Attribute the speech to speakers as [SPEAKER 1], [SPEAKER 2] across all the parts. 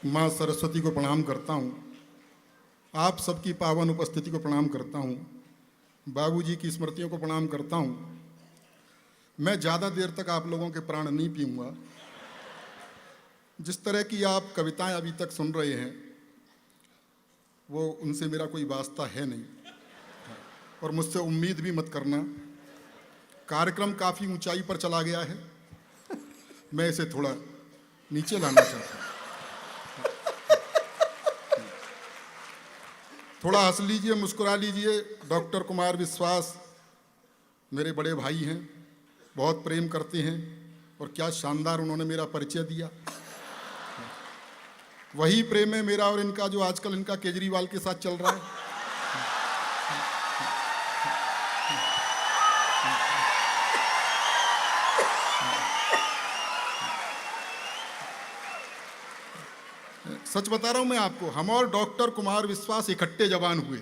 [SPEAKER 1] माँ सरस्वती को प्रणाम करता हूँ, आप सबकी पावन उपस्थिति को प्रणाम करता हूँ, बाबूजी की स्मृतियों को प्रणाम करता हूँ। मैं ज़्यादा देर तक आप लोगों के प्राण नहीं पीऊँगा। जिस तरह की आप कविताएं अभी तक सुन रहे हैं वो उनसे मेरा कोई वास्ता है नहीं, और मुझसे उम्मीद भी मत करना। कार्यक्रम काफ़ी ऊंचाई पर चला गया है, मैं इसे थोड़ा नीचे लाना चाहता हूँ। थोड़ा हंस लीजिए, मुस्कुरा लीजिए। डॉक्टर कुमार विश्वास मेरे बड़े भाई हैं, बहुत प्रेम करते हैं, और क्या शानदार उन्होंने मेरा परिचय दिया। वही प्रेम है मेरा और इनका जो आजकल इनका केजरीवाल के साथ चल रहा है। सच बता रहा हूं मैं आपको, हम और डॉक्टर कुमार विश्वास इकट्ठे जवान हुए,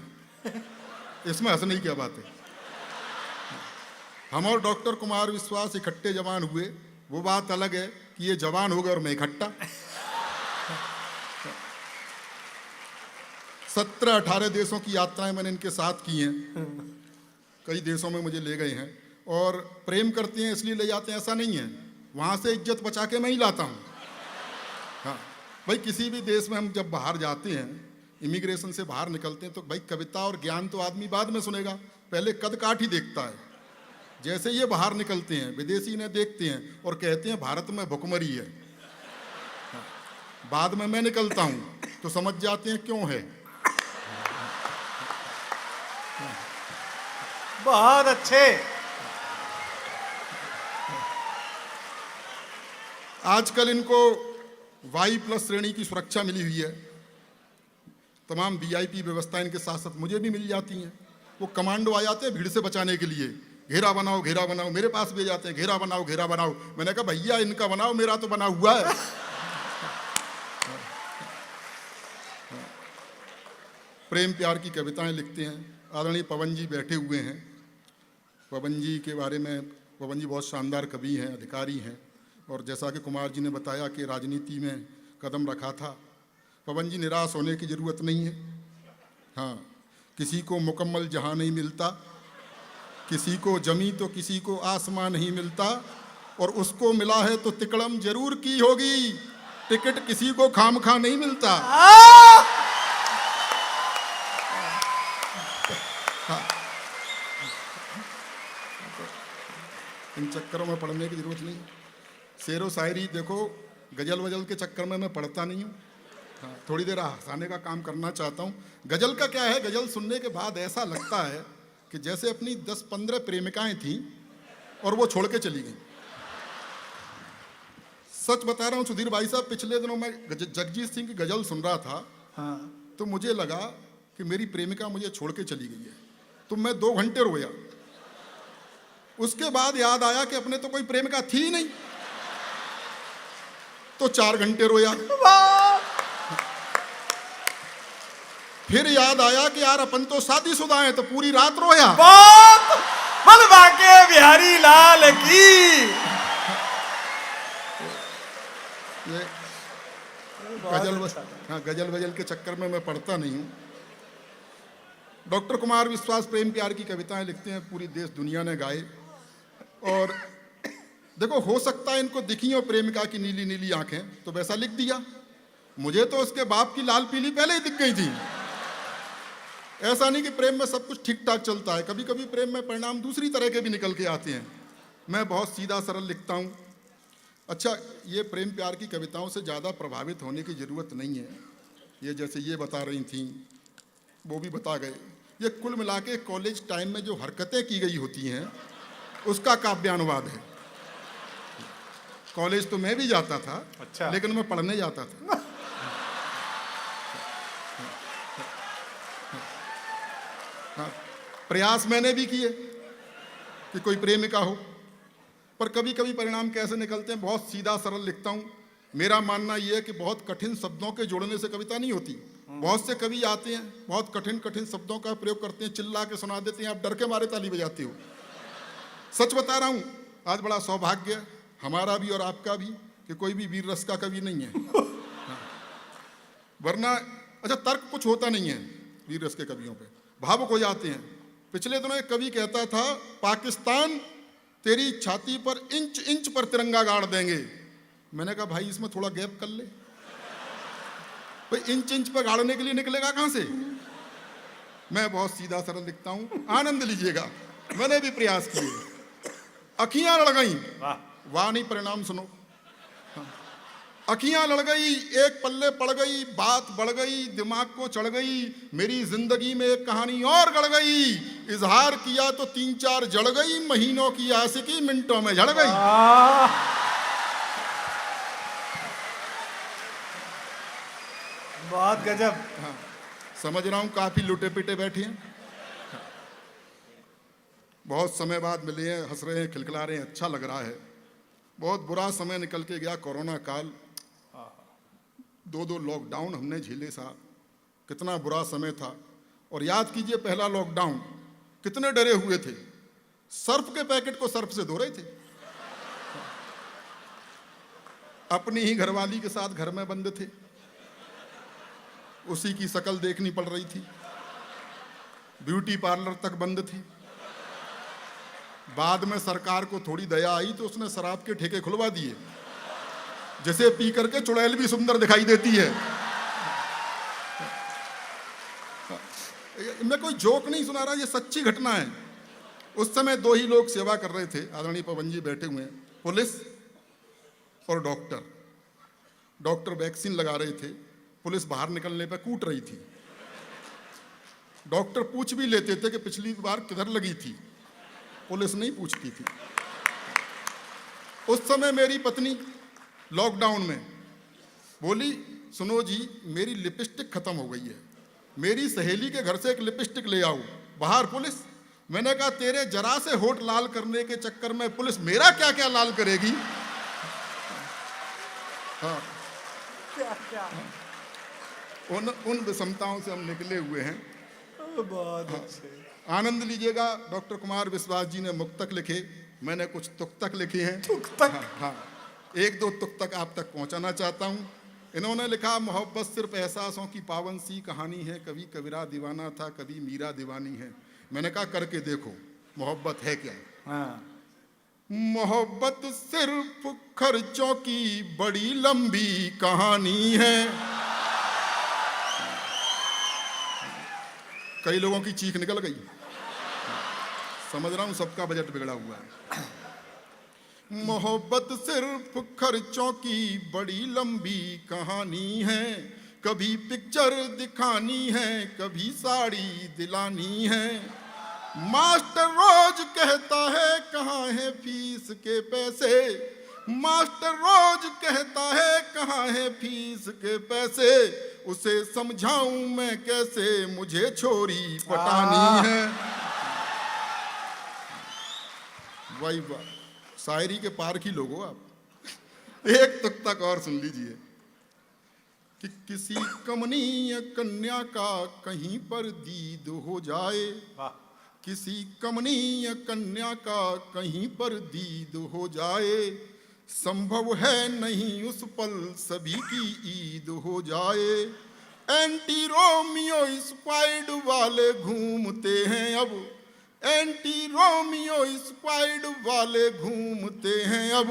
[SPEAKER 1] इसमें हंसने की क्या बात है। हम और डॉक्टर कुमार विश्वास इकट्ठे जवान हुए, वो बात अलग है कि ये जवान हो गए और मैं इकट्ठा। 17-18 देशों की यात्राएं मैंने इनके साथ की हैं, कई देशों में मुझे ले गए हैं, और प्रेम करते हैं इसलिए ले जाते हैं ऐसा नहीं है, वहां से इज्जत बचा के मैं ही लाता हूं। हाँ भाई, किसी भी देश में हम जब बाहर जाते हैं, इमिग्रेशन से बाहर निकलते हैं, तो भाई कविता और ज्ञान तो आदमी बाद में सुनेगा, पहले कद काठ ही देखता है। जैसे ये बाहर निकलते हैं, विदेशी इन्हें देखते हैं और कहते हैं भारत में भुखमरी है। बाद में मैं निकलता हूं तो समझ जाते हैं क्यों है।
[SPEAKER 2] बहुत अच्छे।
[SPEAKER 1] आजकल इनको Y+ श्रेणी की सुरक्षा मिली हुई है, तमाम VIP व्यवस्था इनके साथ साथ मुझे भी मिल जाती हैं। वो कमांडो आ जाते हैं भीड़ से बचाने के लिए, घेरा बनाओ घेरा बनाओ, मेरे पास भी जाते हैं घेरा बनाओ घेरा बनाओ। मैंने कहा भैया इनका बनाओ, मेरा तो बना हुआ है। प्रेम प्यार की कविताएं लिखते हैं। आदरणीय पवन जी बैठे हुए हैं। पवन जी के बारे में, पवन जी बहुत शानदार कवि हैं, अधिकारी हैं, और जैसा कि कुमार जी ने बताया कि राजनीति में कदम रखा था। पवन जी, निराश होने की ज़रूरत नहीं है। हाँ, किसी को मुकम्मल जहां नहीं मिलता, किसी को जमी तो किसी को आसमां नहीं मिलता, और उसको मिला है तो तिकड़म जरूर की होगी, टिकट किसी को खामखा नहीं मिलता। हाँ, इन चक्करों में पढ़ने की जरूरत नहीं। शेरो शायरी देखो, गजल वजल के चक्कर में मैं पढ़ता नहीं हूँ। हाँ, थोड़ी देर हंसाने का काम करना चाहता हूँ। गजल का क्या है, गजल सुनने के बाद ऐसा लगता है कि जैसे अपनी 10-15 प्रेमिकाएं थीं और वो छोड़ के चली गई। सच बता रहा हूँ सुधीर भाई साहब, पिछले दिनों मैं जगजीत सिंह की गजल सुन रहा था। हाँ, तो मुझे लगा कि मेरी प्रेमिका मुझे छोड़ के चली गई है, तो मैं 2 घंटे रोया। उसके बाद याद आया कि अपने तो कोई प्रेमिका थी ही नहीं, तो 4 घंटे रोया। फिर याद आया कि यार अपन तो शादीशुदा हैं, तो पूरी रात रोया।
[SPEAKER 2] बोल बाके बिहारी लाल की।
[SPEAKER 1] ये गजल वजल के चक्कर में मैं पढ़ता नहीं हूँ। डॉक्टर कुमार विश्वास प्रेम प्यार की कविताएं लिखते हैं, पूरी देश दुनिया ने गाए। और देखो, हो सकता है इनको दिखी हो प्रेमिका की नीली नीली आंखें, तो वैसा लिख दिया। मुझे तो उसके बाप की लाल पीली पहले ही दिख गई थी। ऐसा नहीं कि प्रेम में सब कुछ ठीक ठाक चलता है, कभी कभी प्रेम में परिणाम दूसरी तरह के भी निकल के आते हैं। मैं बहुत सीधा सरल लिखता हूँ। अच्छा, ये प्रेम प्यार की कविताओं से ज़्यादा प्रभावित होने की ज़रूरत नहीं है। ये जैसे ये बता रही थी, वो भी बता गए। ये कुल मिला के कॉलेज टाइम में जो हरकतें की गई होती हैं उसका काव्यानुवाद है। कॉलेज तो मैं भी जाता था। अच्छा। लेकिन मैं पढ़ने जाता था। हाँ, प्रयास मैंने भी किए कि कोई प्रेमिका हो, पर कभी कभी परिणाम कैसे निकलते हैं, बहुत सीधा सरल लिखता हूँ। मेरा मानना यह है कि बहुत कठिन शब्दों के जोड़ने से कविता नहीं होती। बहुत से कवि आते हैं, बहुत कठिन कठिन शब्दों का प्रयोग करते हैं, चिल्ला के सुना देते हैं, आप डर के मारे ताली बजाते हो। सच बता रहा हूँ, आज बड़ा सौभाग्य हमारा भी और आपका भी कि कोई भी वीर रस का कवि नहीं है। वरना अच्छा, तर्क कुछ होता नहीं है वीर रस के कवियों पे, भावुक हो जाते हैं। पिछले दिनों एक कवि कहता था, पाकिस्तान तेरी छाती पर इंच इंच पर तिरंगा गाड़ देंगे। मैंने कहा भाई इसमें थोड़ा गैप कर ले भाई, इंच इंच पर गाड़ने के लिए निकलेगा कहां से? मैं बहुत सीधा सरल लिखता हूं, आनंद लीजिएगा, मैंने भी प्रयास किए। अखियां लड़ गई, वाह नहीं, परिणाम सुनो। अखियां लड़ गई, एक पल्ले पड़ गई, बात बढ़ गई, दिमाग को चढ़ गई, मेरी जिंदगी में एक कहानी और गढ़ गई। इजहार किया तो 3-4 जड़ गई, महीनों की आशिकी मिनटों में झड़ गई।
[SPEAKER 2] बहुत गजब।
[SPEAKER 1] हाँ, समझ रहा हूं काफी लुटे पिटे बैठे हैं, बहुत समय बाद मिले हैं, हंस रहे हैं, खिलखिला रहे हैं, अच्छा लग रहा है। बहुत बुरा समय निकल के गया, कोरोना काल, 2 लॉकडाउन हमने झेले साहब, कितना बुरा समय था। और याद कीजिए पहला लॉकडाउन, कितने डरे हुए थे, सर्फ के पैकेट को सर्फ से धो रहे थे, अपनी ही घरवाली के साथ घर में बंद थे, उसी की शक्ल देखनी पड़ रही थी, ब्यूटी पार्लर तक बंद थी। बाद में सरकार को थोड़ी दया आई तो उसने शराब के ठेके खुलवा दिए, जैसे पी करके चुड़ैल भी सुंदर दिखाई देती है। मैं कोई जोक नहीं सुना रहा, ये सच्ची घटना है। उस समय 2 ही लोग सेवा कर रहे थे, आदरणीय पवन जी बैठे हुए हैं, पुलिस और डॉक्टर। डॉक्टर वैक्सीन लगा रहे थे, पुलिस बाहर निकलने पर कूट रही थी। डॉक्टर पूछ भी लेते थे कि पिछली बार किधर लगी थी, पुलिस नहीं पूछती थी। उस समय मेरी पत्नी लॉकडाउन में बोली, सुनो जी मेरी लिपस्टिक खत्म हो गई है, मेरी सहेली के घर से एक लिपस्टिक ले आओ। बाहर पुलिस। मैंने कहा तेरे जरा से होठ लाल करने के चक्कर में पुलिस मेरा क्या क्या लाल करेगी। हाँ, उन विषमताओं से हम निकले हुए हैं।
[SPEAKER 2] बहुत अच्छे।
[SPEAKER 1] आनंद लीजिएगा। डॉक्टर कुमार विश्वास जी ने मुक्तक लिखे, मैंने कुछ तुक्तक लिखे हैं।
[SPEAKER 2] तुक्तक?
[SPEAKER 1] हाँ, 1-2 तुक्तक आप तक पहुंचाना चाहता हूं। इन्होंने लिखा, मोहब्बत सिर्फ एहसासों की पावन सी कहानी है, कभी कबीरा दीवाना था, कभी मीरा दीवानी है। मैंने कहा करके देखो मोहब्बत है क्या।
[SPEAKER 2] हाँ।
[SPEAKER 1] मोहब्बत सिर्फ खर्चों की बड़ी लंबी कहानी है। कई लोगों की चीख निकल गई, समझ रहा हूं सबका बजट बिगड़ा हुआ है। मोहब्बत सिर्फ खर्चों की बड़ी लंबी कहानी है, कभी पिक्चर दिखानी है, कभी साड़ी दिलानी है। मास्टर रोज कहता है कहाँ है फीस के पैसे, मास्टर रोज कहता है कहाँ है फीस के पैसे, उसे समझाऊं मैं कैसे, मुझे छोरी पटानी है। वाह वाह, शायरी के पार की लोग हो आप। एक तक और सुन लीजिए कि किसी कमनीय कन्या का कहीं पर दीद हो जाए, किसी कमनीय कन्या का कहीं पर दीद हो जाए, संभव है नहीं उस पल सभी की ईद हो जाए। एंटी रोमियो स्क्वाड वाले घूमते हैं अब, एंटी रोमियो स्क्वाड वाले घूमते हैं अब,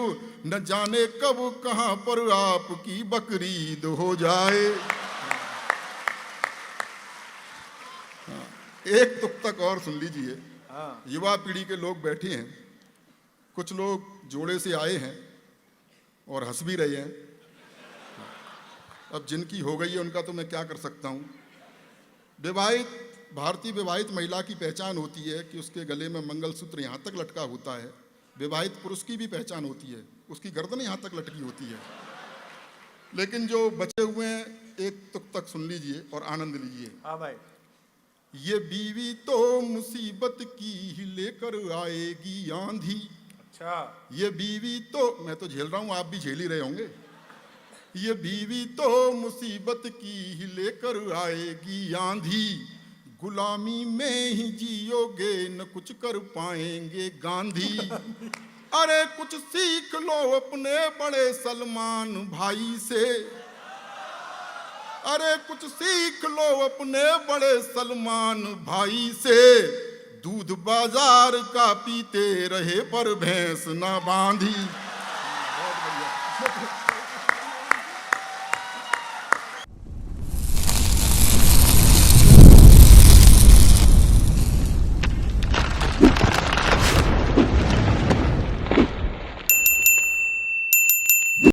[SPEAKER 1] न जाने कब कहां पर आपकी बकरीद हो जाए। एक तुक तक और सुन लीजिए। युवा पीढ़ी के लोग बैठे हैं, कुछ लोग जोड़े से आए हैं और हंस भी रहे हैं। अब जिनकी हो गई है उनका तो मैं क्या कर सकता हूं। विवाहित भारतीय विवाहित महिला की पहचान होती है कि उसके गले में मंगलसूत्र यहाँ तक लटका होता है। विवाहित पुरुष की भी पहचान होती है, उसकी गर्दन यहाँ तक लटकी होती है। लेकिन जो बचे हुए हैं, एक तुक तक सुन लीजिए और आनंद लीजिए।
[SPEAKER 2] हाँ भाई।
[SPEAKER 1] ये बीवी तो मुसीबत की ही लेकर आएगी आंधी।
[SPEAKER 2] अच्छा।
[SPEAKER 1] ये बीवी तो, मैं तो झेल रहा हूं, आप भी झेल ही रहे होंगे। ये बीवी तो मुसीबत की ही लेकर आएगी आंधी, गुलामी में ही जियोगे न कुछ कर पाएंगे गांधी। अरे कुछ सीख लो अपने बड़े सलमान भाई से, अरे कुछ सीख लो अपने बड़े सलमान भाई से, दूध बाजार का पीते रहे पर भैंस ना बांधी।